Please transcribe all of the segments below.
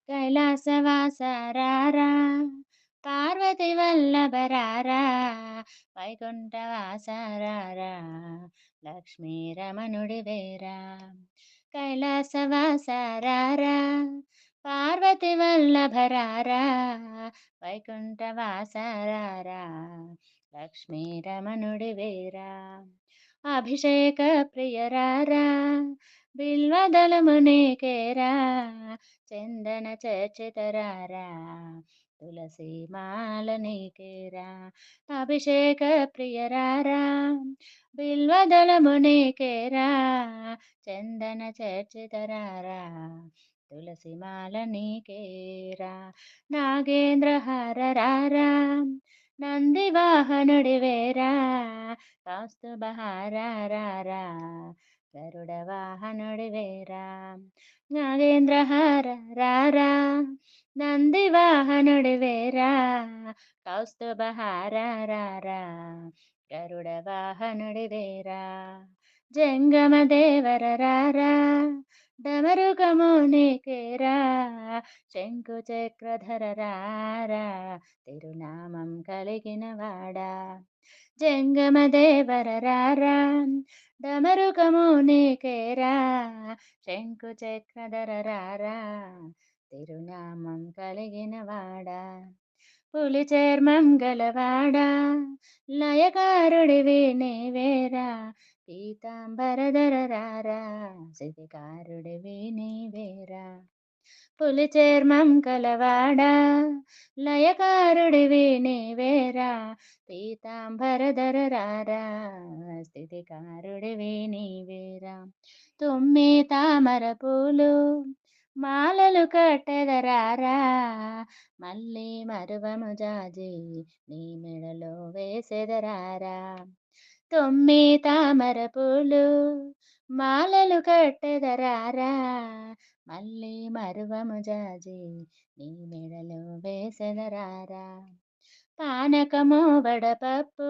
కైలాసవాస రారా పార్వతి వల్లభ రారా వైకుంఠవాస రారా లక్ష్మీ రమణుడి వేరా కైలాసవాస రారా పార్వతి వల్లభ రారా వైకుంఠవాస రారా లక్ష్మీ రమణుడి వేరా అభిషేక ప్రియరారా బిల్వదళమునికేరా చందన చర్చితరారా తులసి మాల నీకేరా అభిషేక ప్రియరారా బిల్వదళమునికేరా చందన చర్చితరారా తులసి మాల నీకేరా నాగేంద్ర హారరారా నంది వాహనుడివేరా కౌస్తుభహారారా గరుడ వాహనుడివేరా నాగేంద్రహార రారా నంది వాహనుడివేరా కౌస్తుభహారారా గరుడ వాహనుడివేరా జంగమ దేవర రారా డమరుకమునికేరా శంకు చక్రధర రారా తిరునామం కలిగిన వాడా జంగమ దేవర రారా డమరుకమునికేరా శంకు చక్రధర రారా తిరునామం కలిగిన వాడా పులి చర్మం గలవాడా లయకారుడివి నీవేరా పీతాంబరధర రారా సితికారుడివి నీవేరా పులి చర్మం కలవాడా లయకారుడివి నీవేరా పీతాంబరధర రారా స్థితికారుడివి నీవేరా తుమ్మి తామర పూలు మాలలు కట్టెదరారా మళ్ళీ మరువము జాజి నీ మెడలో వేసెదరారా తుమ్మి తామర పూలు మాలలు కట్టెదరారా మళ్ళీ మరువము జాజి నీ మెడలో వేసెదరారా పానకము వడపప్పు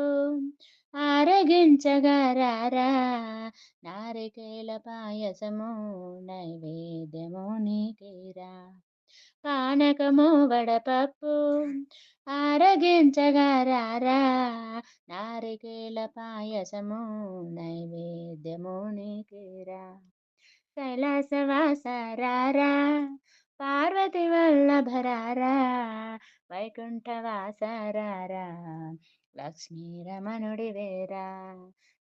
ఆరగించగరారా నారికేల పాయసము నైవేద్యము నీకేరా పానకము వడపప్పు ఆరగించగరారా నారికేల పాయసము నైవేద్యము నీకేరా కైలాసవాస రారా పార్వతి వల్లభ రారా వైకుంఠవాస రారా లక్ష్మీ రమణుడి వేరా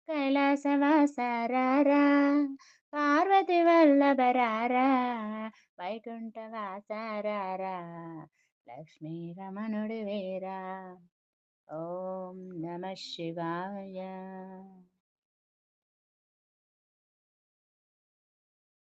కైలాసవాస రారా పార్వతి వల్లభ రారా వైకుంఠవాస రారా లక్ష్మీ రమణుడి వేరా ఓం నమ శివాయ